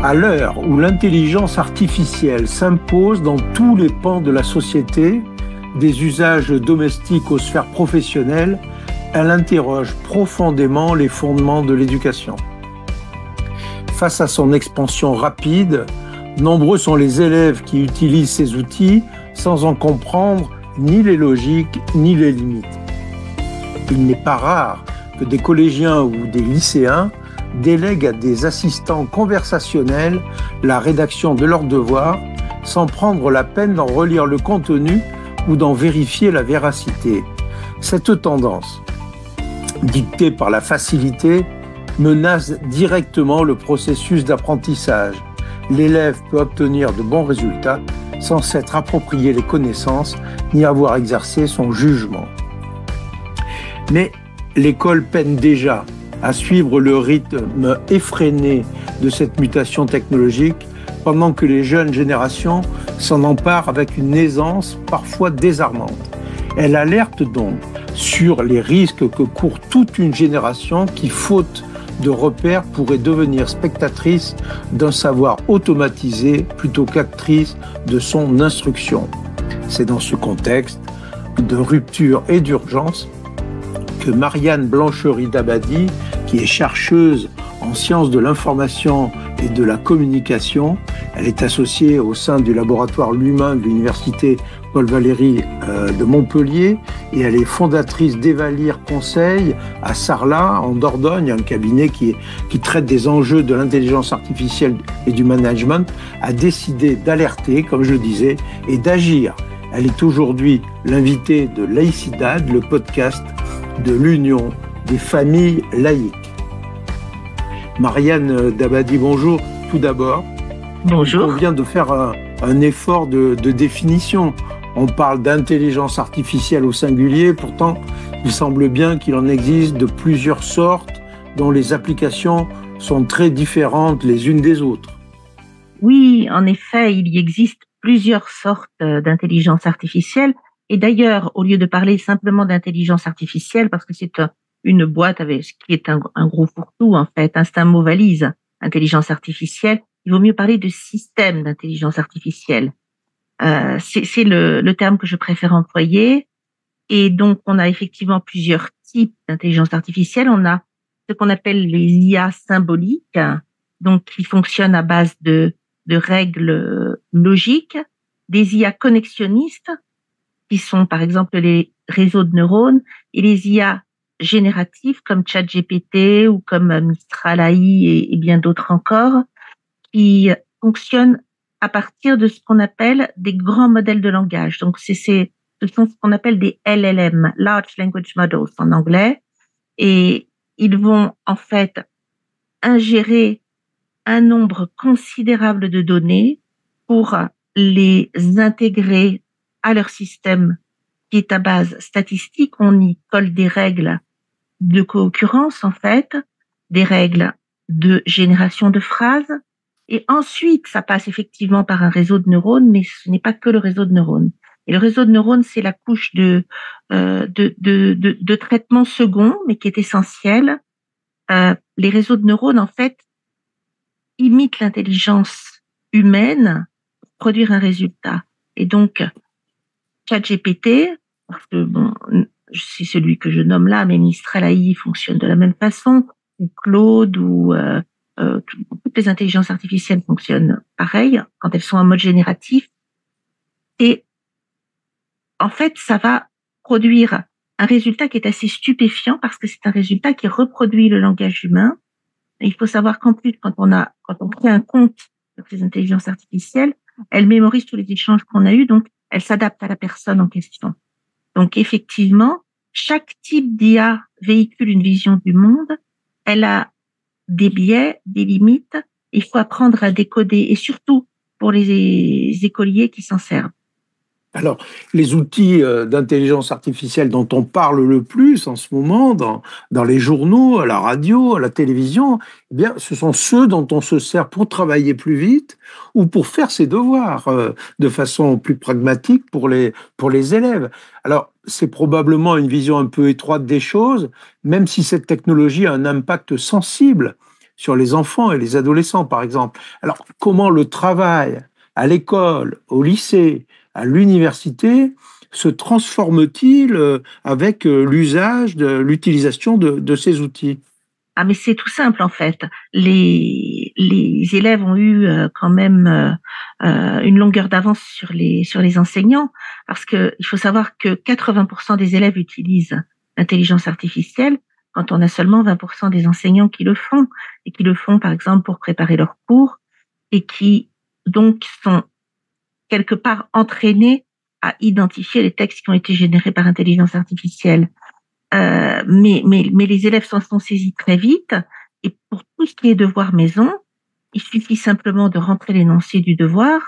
À l'heure où l'intelligence artificielle s'impose dans tous les pans de la société, des usages domestiques aux sphères professionnelles, elle interroge profondément les fondements de l'éducation. Face à son expansion rapide, nombreux sont les élèves qui utilisent ces outils sans en comprendre ni les logiques ni les limites. Il n'est pas rare que des collégiens ou des lycéens délèguent à des assistants conversationnels la rédaction de leurs devoirs sans prendre la peine d'en relire le contenu ou d'en vérifier la véracité. Cette tendance, dictée par la facilité, menace directement le processus d'apprentissage. L'élève peut obtenir de bons résultats sans s'être approprié les connaissances ni avoir exercé son jugement. Mais l'école peine déjà à suivre le rythme effréné de cette mutation technologique pendant que les jeunes générations s'en emparent avec une aisance parfois désarmante. Elle alerte donc sur les risques que court toute une génération qui, faute de repères, pourrait devenir spectatrice d'un savoir automatisé plutôt qu'actrice de son instruction. C'est dans ce contexte de rupture et d'urgence que Marianne Blanchery-Dabadi, qui est chercheuse en sciences de l'information et de la communication, elle est associée au sein du laboratoire L'Humain de l'université Paul Valéry de Montpellier et elle est fondatrice d'Evalir Conseil à Sarlat, en Dordogne, un cabinet qui traite des enjeux de l'intelligence artificielle et du management, a décidé d'alerter, comme je le disais, et d'agir. Elle est aujourd'hui l'invitée de Laïcidad, le podcast de l'Union des familles laïques. Marianne Dabadi, bonjour. Tout d'abord, bonjour. On vient de faire un effort de définition. On parle d'intelligence artificielle au singulier, pourtant il semble bien qu'il en existe de plusieurs sortes dont les applications sont très différentes les unes des autres. Oui, en effet, il y existe plusieurs sortes d'intelligence artificielle. Et d'ailleurs, au lieu de parler simplement d'intelligence artificielle, parce que c'est une boîte avec ce qui est un gros fourre-tout, en fait, c'est un mot valise, intelligence artificielle, il vaut mieux parler de système d'intelligence artificielle. C'est le terme que je préfère employer. Et donc, on a effectivement plusieurs types d'intelligence artificielle. On a ce qu'on appelle les IA symboliques, donc qui fonctionnent à base de règles logiques, des IA connexionnistes, qui sont par exemple les réseaux de neurones, et les IA génératifs comme ChatGPT ou comme Mistral AI et bien d'autres encore, qui fonctionnent à partir de ce qu'on appelle des grands modèles de langage. Donc, ce sont ce qu'on appelle des LLM, Large Language Models en anglais, et ils vont en fait ingérer un nombre considérable de données pour les intégrer à leur système qui est à base statistique. On y colle des règles de co-occurrence, en fait, des règles de génération de phrases, et ensuite, ça passe effectivement par un réseau de neurones, mais ce n'est pas que le réseau de neurones. Et le réseau de neurones, c'est la couche de traitement second, mais qui est essentielle. Les réseaux de neurones, en fait, imitent l'intelligence humaine pour produire un résultat. Et donc, ChatGPT, parce que bon, c'est celui que je nomme là, mais Mistral AI fonctionne de la même façon, ou Claude, ou toutes les intelligences artificielles fonctionnent pareil quand elles sont en mode génératif. Et en fait, ça va produire un résultat qui est assez stupéfiant parce que c'est un résultat qui reproduit le langage humain. Et il faut savoir qu'en plus, quand on crée un compte sur ces intelligences artificielles, elles mémorisent tous les échanges qu'on a eus, donc elles s'adaptent à la personne en question. Donc effectivement, chaque type d'IA véhicule une vision du monde. Elle a des biais, des limites. Il faut apprendre à décoder, et surtout pour les écoliers qui s'en servent. Alors, les outils d'intelligence artificielle dont on parle le plus en ce moment, dans les journaux, à la radio, à la télévision, eh bien, ce sont ceux dont on se sert pour travailler plus vite ou pour faire ses devoirs de façon plus pragmatique pour les élèves. Alors, c'est probablement une vision un peu étroite des choses, même si cette technologie a un impact sensible sur les enfants et les adolescents, par exemple. Alors, comment le travail à l'école, au lycée, à l'université se transforme-t-il avec l'usage l'utilisation de ces outils? Ah, mais c'est tout simple en fait. Les élèves ont eu quand même une longueur d'avance sur les enseignants, parce que il faut savoir que 80% des élèves utilisent l'intelligence artificielle, quand on a seulement 20% des enseignants qui le font, et qui le font par exemple pour préparer leurs cours, et qui donc sont quelque part entraînés à identifier les textes qui ont été générés par intelligence artificielle. Mais les élèves s'en sont saisis très vite. Et pour tout ce qui est devoir maison, il suffit simplement de rentrer l'énoncé du devoir,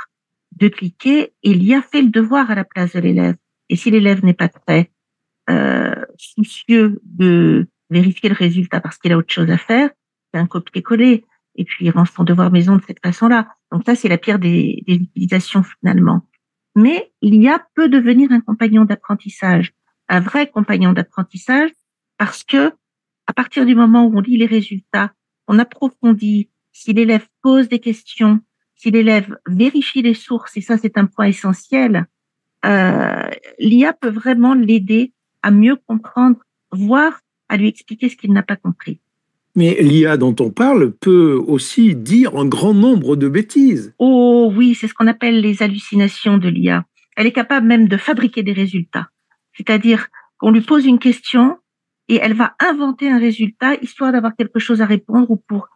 de cliquer, et l'IA fait le devoir à la place de l'élève. Et si l'élève n'est pas très soucieux de vérifier le résultat parce qu'il a autre chose à faire, c'est un copier-coller. Et puis il rend son devoir maison de cette façon-là. Donc ça, c'est la pire des utilisations finalement. Mais l'IA peut devenir un compagnon d'apprentissage, un vrai compagnon d'apprentissage, parce que à partir du moment où on lit les résultats, on approfondit, si l'élève pose des questions, si l'élève vérifie les sources, et ça c'est un point essentiel, l'IA peut vraiment l'aider à mieux comprendre, voire à lui expliquer ce qu'il n'a pas compris. Mais l'IA dont on parle peut aussi dire un grand nombre de bêtises. Oh oui, c'est ce qu'on appelle les hallucinations de l'IA. Elle est capable même de fabriquer des résultats. C'est-à-dire qu'on lui pose une question et elle va inventer un résultat histoire d'avoir quelque chose à répondre, ou pour,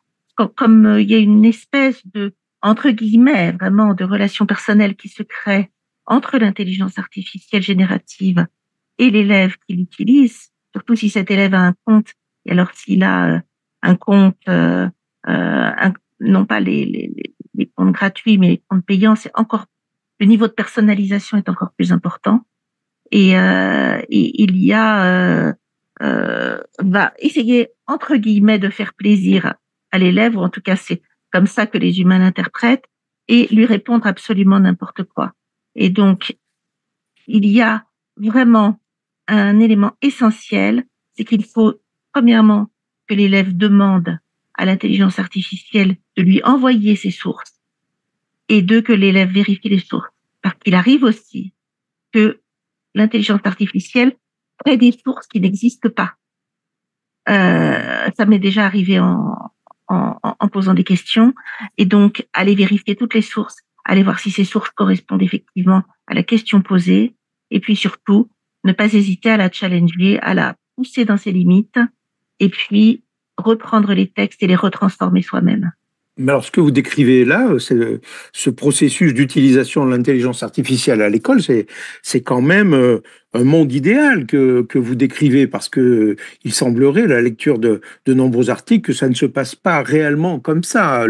comme il y a une espèce de, entre guillemets, vraiment de relation personnelle qui se crée entre l'intelligence artificielle générative et l'élève qui l'utilise, surtout si cet élève a un compte, et alors s'il a un compte, non pas les comptes gratuits, mais les comptes payants, c'est encore, le niveau de personnalisation est encore plus important. Et il y a va essayer entre guillemets de faire plaisir à l'élève, ou en tout cas c'est comme ça que les humains l'interprètent, et lui répondre absolument n'importe quoi. Et donc il y a vraiment un élément essentiel, c'est qu'il faut premièrement que l'élève demande à l'intelligence artificielle de lui envoyer ses sources, et deux, que l'élève vérifie les sources. Parce qu'il arrive aussi que l'intelligence artificielle crée des sources qui n'existent pas. Ça m'est déjà arrivé en posant des questions, et donc aller vérifier toutes les sources, aller voir si ces sources correspondent effectivement à la question posée, et puis surtout ne pas hésiter à la challenger, à la pousser dans ses limites, et puis reprendre les textes et les retransformer soi-même. Mais alors, ce que vous décrivez là, c'est ce processus d'utilisation de l'intelligence artificielle à l'école, c'est quand même un monde idéal que vous décrivez, parce que il semblerait, à la lecture de nombreux articles, que ça ne se passe pas réellement comme ça.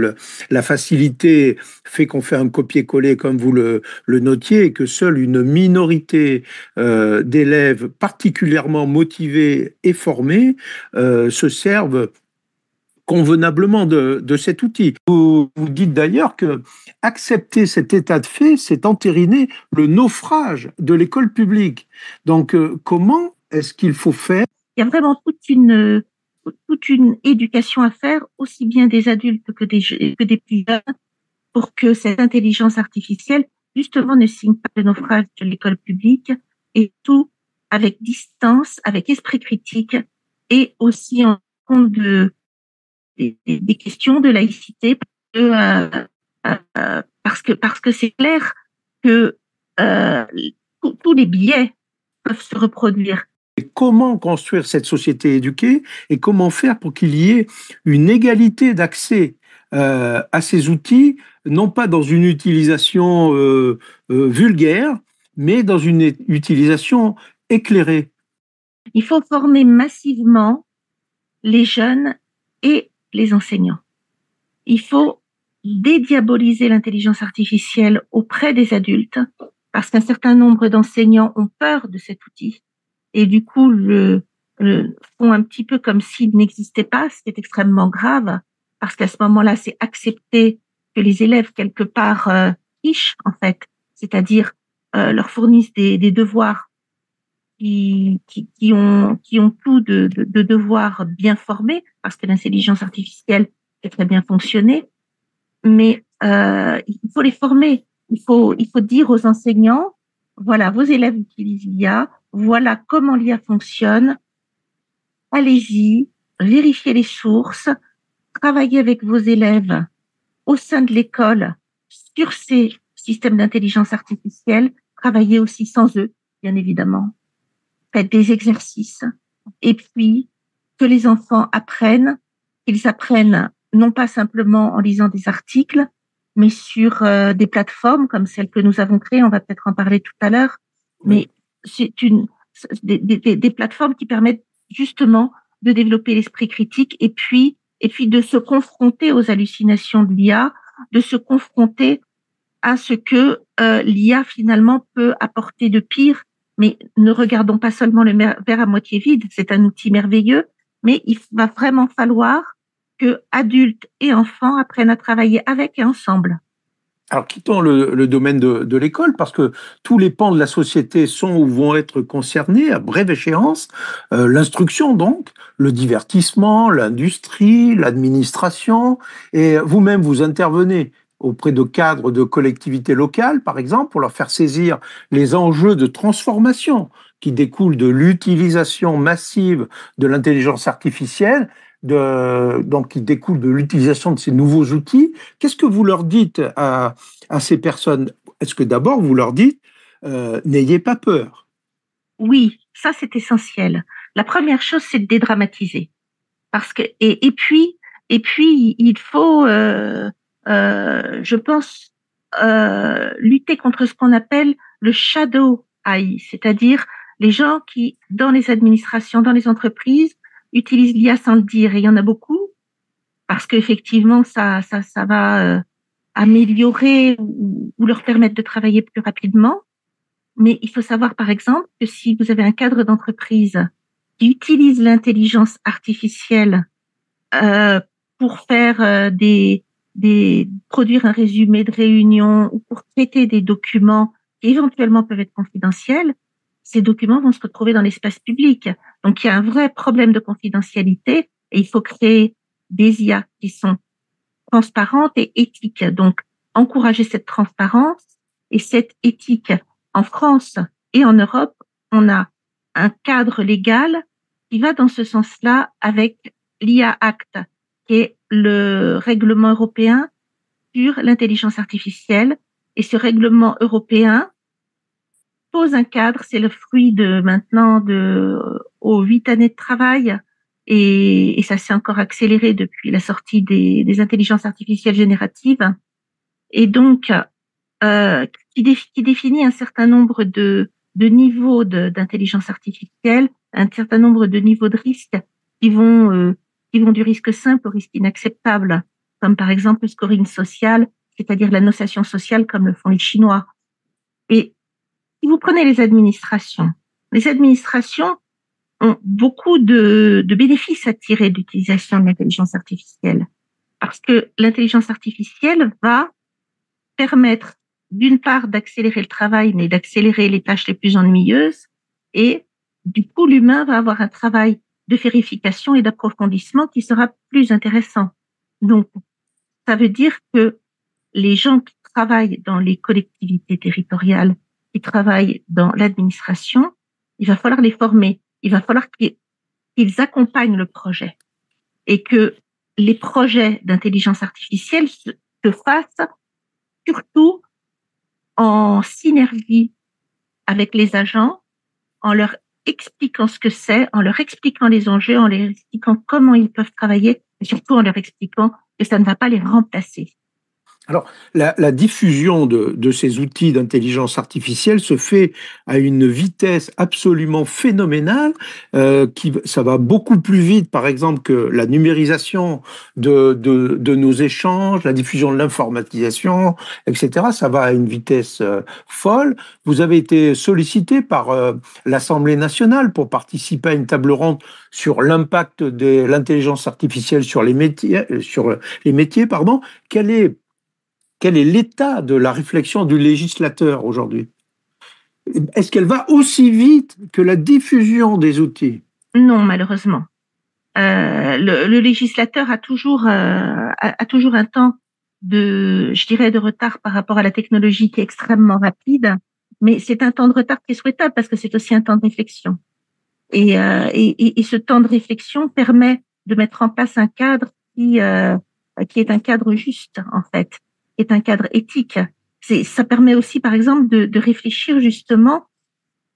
La facilité fait qu'on fait un copier-coller, comme vous le notiez, et que seule une minorité d'élèves particulièrement motivés et formés se servent convenablement de cet outil. Vous dites d'ailleurs que accepter cet état de fait, c'est entériner le naufrage de l'école publique. Donc, comment est-ce qu'il faut faire? Il y a vraiment toute une éducation à faire, aussi bien des adultes que des plus jeunes, pour que cette intelligence artificielle, justement, ne signe pas le naufrage de l'école publique, et tout avec distance, avec esprit critique, et aussi en compte des questions de laïcité, parce que c'est clair que euh, tous les biais peuvent se reproduire. Comment construire cette société éduquée et comment faire pour qu'il y ait une égalité d'accès à ces outils, non pas dans une utilisation vulgaire, mais dans une utilisation éclairée. Il faut former massivement les jeunes et les enseignants. Il faut dédiaboliser l'intelligence artificielle auprès des adultes, parce qu'un certain nombre d'enseignants ont peur de cet outil et du coup le font un petit peu comme s'il n'existait pas, ce qui est extrêmement grave, parce qu'à ce moment-là, c'est accepter que les élèves, quelque part, trichent, en fait, c'est-à-dire leur fournissent des devoirs qui ont tout de devoirs bien formés, parce que l'intelligence artificielle fait très bien fonctionner, mais il faut les former. Il faut dire aux enseignants, voilà, vos élèves utilisent l'IA, voilà comment l'IA fonctionne, allez-y, vérifiez les sources, travaillez avec vos élèves au sein de l'école sur ces systèmes d'intelligence artificielle, travaillez aussi sans eux, bien évidemment. Faites des exercices et puis que les enfants apprennent, qu'ils apprennent non pas simplement en lisant des articles, mais sur des plateformes comme celle que nous avons créée, on va peut-être en parler tout à l'heure, Oui. mais c'est des plateformes qui permettent justement de développer l'esprit critique et puis de se confronter aux hallucinations de l'IA, de se confronter à ce que l'IA finalement peut apporter de pire. Mais ne regardons pas seulement le verre à moitié vide, c'est un outil merveilleux, mais il va vraiment falloir que adultes et enfants apprennent à travailler avec et ensemble. Alors, quittons le domaine de l'école, parce que tous les pans de la société sont ou vont être concernés à brève échéance. L'instruction, donc, le divertissement, l'industrie, l'administration, et vous-même, vous intervenez auprès de cadres de collectivités locales, par exemple, pour leur faire saisir les enjeux de transformation qui découlent de l'utilisation massive de l'intelligence artificielle, donc qui découle de l'utilisation de ces nouveaux outils. Qu'est-ce que vous leur dites à ces personnes? Est-ce que d'abord vous leur dites n'ayez pas peur? Oui, ça c'est essentiel. La première chose, c'est de dédramatiser. Parce que et puis il faut, je pense, lutter contre ce qu'on appelle le shadow AI, c'est-à-dire les gens qui, dans les administrations, dans les entreprises, utilisent l'IA sans le dire. Et il y en a beaucoup parce qu'effectivement, ça va améliorer ou leur permettre de travailler plus rapidement. Mais il faut savoir, par exemple, que si vous avez un cadre d'entreprise qui utilise l'intelligence artificielle euh, pour faire produire un résumé de réunion ou pour traiter des documents qui éventuellement peuvent être confidentiels, ces documents vont se retrouver dans l'espace public. Donc il y a un vrai problème de confidentialité et il faut créer des IA qui sont transparentes et éthiques. Donc encourager cette transparence et cette éthique. En France et en Europe, on a un cadre légal qui va dans ce sens-là avec l'IA Act, qui est le règlement européen sur l'intelligence artificielle. Et ce règlement européen pose un cadre, c'est le fruit de maintenant aux 8 années de travail, et ça s'est encore accéléré depuis la sortie des intelligences artificielles génératives. Et donc, qui définit un certain nombre de niveaux d'intelligence artificielle, un certain nombre de niveaux de risques qui vont, euh, qui vont du risque simple au risque inacceptable, comme par exemple le scoring social, c'est-à-dire la notation sociale comme le font les Chinois. Et si vous prenez les administrations ont beaucoup de bénéfices à tirer de l'utilisation de l'intelligence artificielle, parce que l'intelligence artificielle va permettre d'une part d'accélérer le travail, mais d'accélérer les tâches les plus ennuyeuses. Et du coup, l'humain va avoir un travail de vérification et d'approfondissement qui sera plus intéressant. Donc, ça veut dire que les gens qui travaillent dans les collectivités territoriales, qui travaillent dans l'administration, il va falloir les former. Il va falloir qu'ils accompagnent le projet et que les projets d'intelligence artificielle se fassent surtout en synergie avec les agents, en leur expliquant ce que c'est, en leur expliquant les enjeux, en leur expliquant comment ils peuvent travailler, et surtout en leur expliquant que ça ne va pas les remplacer. Alors, la diffusion de ces outils d'intelligence artificielle se fait à une vitesse absolument phénoménale, ça va beaucoup plus vite, par exemple, que la numérisation de nos échanges, la diffusion de l'informatisation, etc. Ça va à une vitesse folle. Vous avez été sollicité par l'Assemblée nationale pour participer à une table ronde sur l'impact de l'intelligence artificielle sur les métiers, pardon. Quel est l'état de la réflexion du législateur aujourd'hui? Est-ce qu'elle va aussi vite que la diffusion des outils? Non, malheureusement. Le législateur a toujours un temps je dirais, de retard par rapport à la technologie qui est extrêmement rapide, mais c'est un temps de retard qui est souhaitable parce que c'est aussi un temps de réflexion. Et ce temps de réflexion permet de mettre en place un cadre qui est un cadre juste, en fait, qui est un cadre éthique. Ça permet aussi, par exemple, de réfléchir justement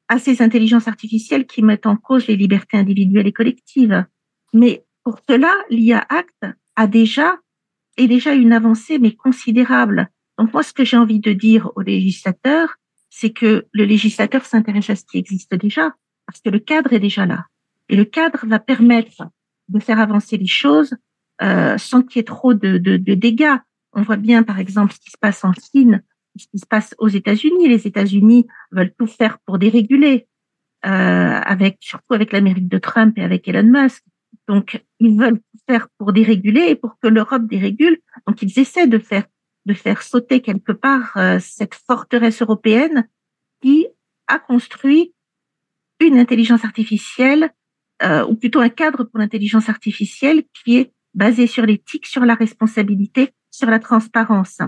à ces intelligences artificielles qui mettent en cause les libertés individuelles et collectives. Mais pour cela, l'IA Act est déjà une avancée, mais considérable. Donc moi, ce que j'ai envie de dire aux législateurs, c'est que le législateur s'intéresse à ce qui existe déjà, parce que le cadre est déjà là. Et le cadre va permettre de faire avancer les choses sans qu'il y ait trop de dégâts. On voit bien, par exemple, ce qui se passe en Chine, ce qui se passe aux États-Unis. Les États-Unis veulent tout faire pour déréguler, surtout avec l'Amérique de Trump et avec Elon Musk. Donc, ils veulent tout faire pour déréguler et pour que l'Europe dérégule. Donc, ils essaient de faire sauter quelque part cette forteresse européenne qui a construit une intelligence artificielle, ou plutôt un cadre pour l'intelligence artificielle qui est basé sur l'éthique, sur la responsabilité, sur la transparence.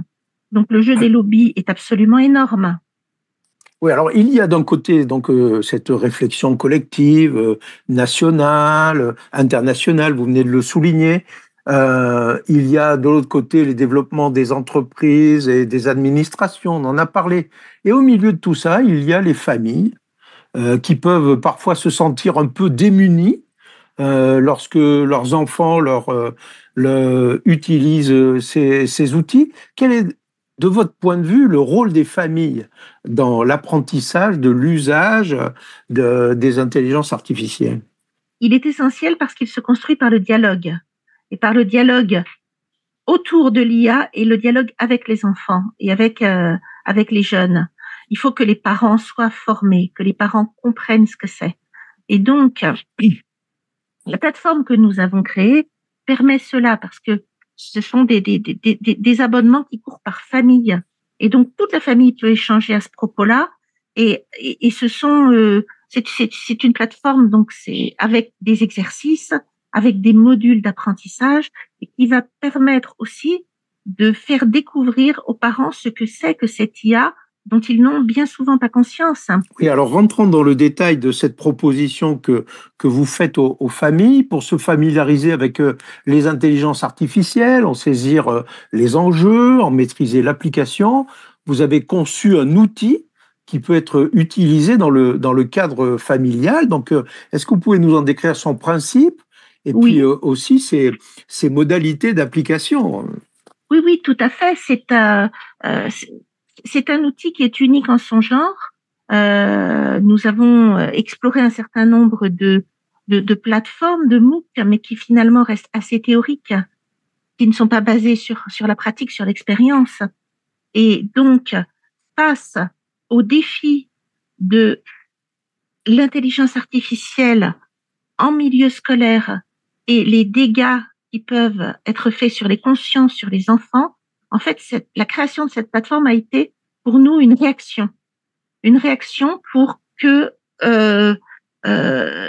Donc, le jeu des lobbies est absolument énorme. Oui, alors il y a d'un côté donc cette réflexion collective, nationale, internationale, vous venez de le souligner. Il y a de l'autre côté les développements des entreprises et des administrations, on en a parlé. Et au milieu de tout ça, il y a les familles qui peuvent parfois se sentir un peu démunies lorsque leurs enfants utilisent ces outils. Quel est, de votre point de vue, le rôle des familles dans l'apprentissage de l'usage des intelligences artificielles? Il est essentiel parce qu'il se construit par le dialogue. Et par le dialogue autour de l'IA et le dialogue avec les enfants et avec les jeunes. Il faut que les parents soient formés, que les parents comprennent ce que c'est. Et donc, la plateforme que nous avons créée permet cela parce que ce sont des abonnements qui courent par famille. Et donc, toute la famille peut échanger à ce propos-là. Et c'est une plateforme, donc c'est avec des exercices, avec des modules d'apprentissage et qui va permettre aussi de faire découvrir aux parents ce que c'est que cette IA dont ils n'ont bien souvent pas conscience. Oui, alors rentrons dans le détail de cette proposition que vous faites aux familles pour se familiariser avec les intelligences artificielles, en saisir les enjeux, en maîtriser l'application. Vous avez conçu un outil qui peut être utilisé dans le cadre familial. Donc, est-ce que vous pouvez nous en décrire son principe et Oui. puis aussi ses modalités d'application? Oui, tout à fait. C'est un outil qui est unique en son genre. Nous avons exploré un certain nombre de plateformes, de MOOC, mais qui finalement restent assez théoriques, qui ne sont pas basées sur la pratique, sur l'expérience. Et donc, face au défi de l'intelligence artificielle en milieu scolaire et les dégâts qui peuvent être faits sur les consciences, sur les enfants, en fait, la création de cette plateforme a été pour nous une réaction pour que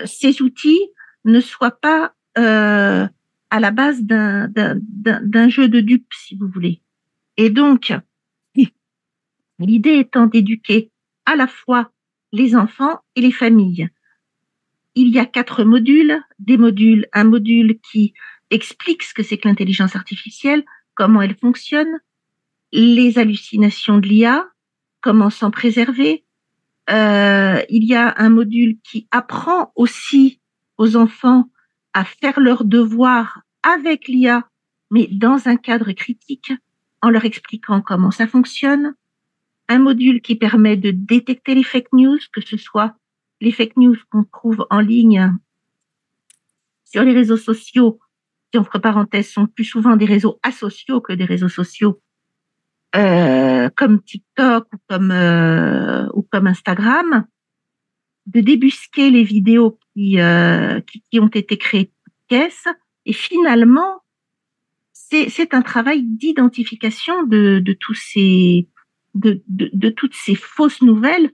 ces outils ne soient pas à la base d'un jeu de dupes, si vous voulez. Et donc, l'idée étant d'éduquer à la fois les enfants et les familles. Il y a 4 modules, un module qui explique ce que c'est que l'intelligence artificielle, comment elle fonctionne, les hallucinations de l'IA, comment s'en préserver. Il y a un module qui apprend aussi aux enfants à faire leurs devoirs avec l'IA, mais dans un cadre critique, en leur expliquant comment ça fonctionne. Un module qui permet de détecter les fake news, que ce soit les fake news qu'on trouve en ligne sur les réseaux sociaux, qui entre parenthèses sont plus souvent des réseaux asociaux que des réseaux sociaux, comme TikTok ou comme Instagram, de débusquer les vidéos qui ont été créées de caisse, et finalement, c'est un travail d'identification de toutes ces fausses nouvelles.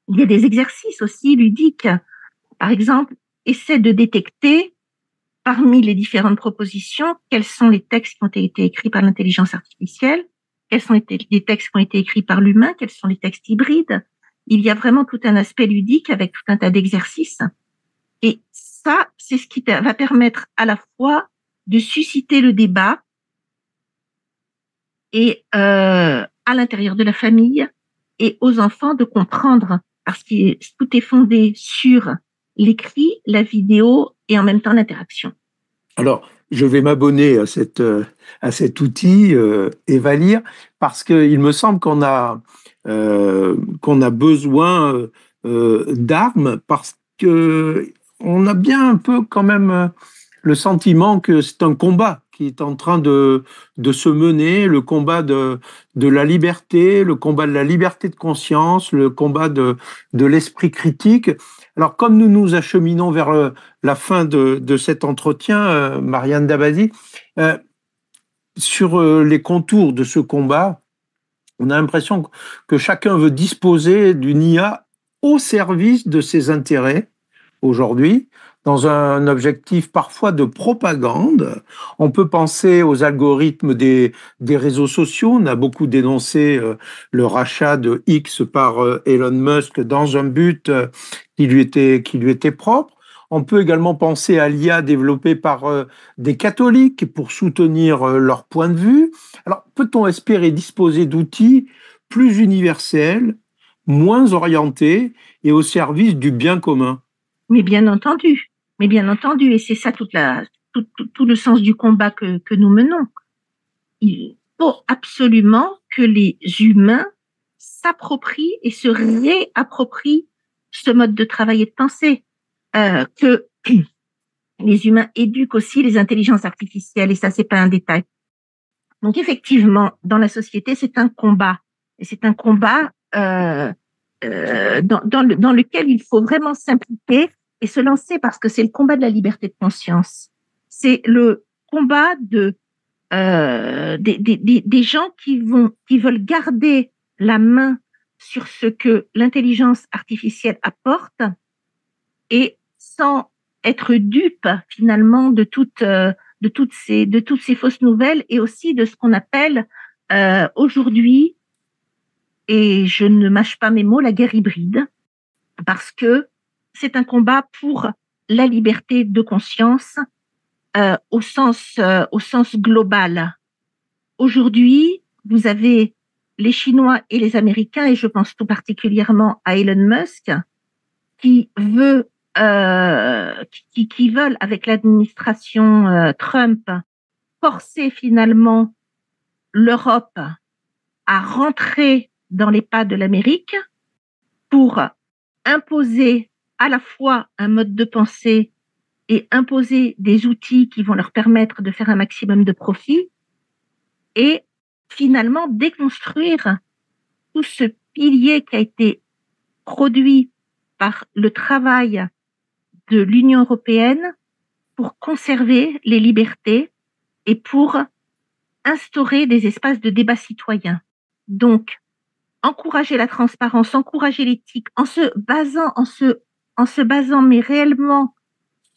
Il y a des exercices aussi ludiques. Par exemple, essaie de détecter parmi les différentes propositions, quels sont les textes qui ont été écrits par l'intelligence artificielle, quels sont les textes qui ont été écrits par l'humain, quels sont les textes hybrides. Il y a vraiment tout un aspect ludique avec tout un tas d'exercices. Et ça, c'est ce qui va permettre à la fois de susciter le débat et à l'intérieur de la famille et aux enfants de comprendre, parce que tout est fondé sur l'écrit, la vidéo et en même temps l'interaction. Alors, je vais m'abonner à cet outil Evalire parce qu'il me semble qu'on a besoin d'armes parce que on a bien un peu quand même le sentiment que c'est un combat qui est en train de se mener, le combat de la liberté, le combat de la liberté de conscience, le combat de l'esprit critique. Alors, comme nous nous acheminons vers la fin de cet entretien, Marianne Dabadi, sur les contours de ce combat, on a l'impression que chacun veut disposer d'une IA au service de ses intérêts aujourd'hui, dans un objectif parfois de propagande. On peut penser aux algorithmes des réseaux sociaux. On a beaucoup dénoncé le rachat de X par Elon Musk dans un but qui lui était propre. On peut également penser à l'IA développée par des catholiques pour soutenir leur point de vue. Alors, peut-on espérer disposer d'outils plus universels, moins orientés et au service du bien commun? Mais bien entendu, et c'est ça tout le sens du combat que nous menons. Il faut absolument que les humains s'approprient et se réapproprient ce mode de travail et de pensée, que les humains éduquent aussi les intelligences artificielles, et ça, c'est pas un détail. Donc effectivement, dans la société, c'est un combat, et c'est un combat dans lequel il faut vraiment s'impliquer et se lancer, parce que c'est le combat de la liberté de conscience. C'est le combat des gens qui veulent garder la main sur ce que l'intelligence artificielle apporte et sans être dupe finalement de toutes ces fausses nouvelles, et aussi de ce qu'on appelle aujourd'hui, et je ne mâche pas mes mots, la guerre hybride, parce que c'est un combat pour la liberté de conscience au sens global. Aujourd'hui, vous avez les Chinois et les Américains, et je pense tout particulièrement à Elon Musk, qui veulent, avec l'administration Trump, forcer finalement l'Europe à rentrer dans les pas de l'Amérique pour imposer à la fois un mode de pensée et imposer des outils qui vont leur permettre de faire un maximum de profit, et finalement déconstruire tout ce pilier qui a été produit par le travail de l'Union européenne pour conserver les libertés et pour instaurer des espaces de débat citoyen. Donc, encourager la transparence, encourager l'éthique, en se basant mais réellement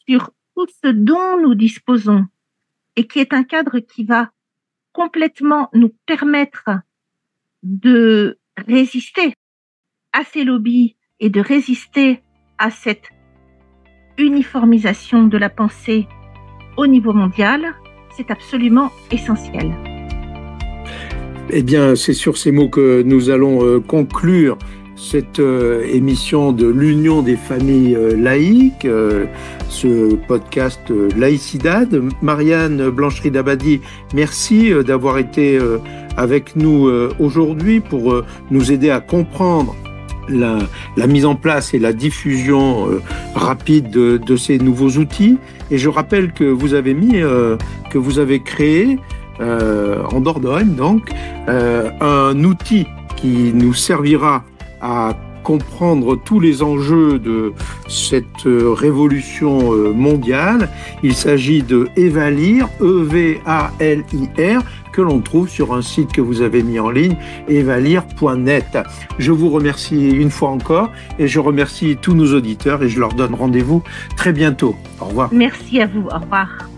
sur tout ce dont nous disposons, et qui est un cadre qui va complètement nous permettre de résister à ces lobbies et de résister à cette uniformisation de la pensée au niveau mondial. C'est absolument essentiel. Eh bien, c'est sur ces mots que nous allons conclure cette émission de l'Union des familles laïques, ce podcast Laïcidad. Marianne Blancherie-Dabadi, merci d'avoir été avec nous aujourd'hui pour nous aider à comprendre la mise en place et la diffusion rapide de ces nouveaux outils. Et je rappelle que vous avez créé en Dordogne donc un outil qui nous servira à comprendre tous les enjeux de cette révolution mondiale. Il s'agit de Evalire, E-V-A-L-I-R, que l'on trouve sur un site que vous avez mis en ligne, evalire.net. Je vous remercie une fois encore et je remercie tous nos auditeurs et je leur donne rendez-vous très bientôt. Au revoir. Merci à vous. Au revoir.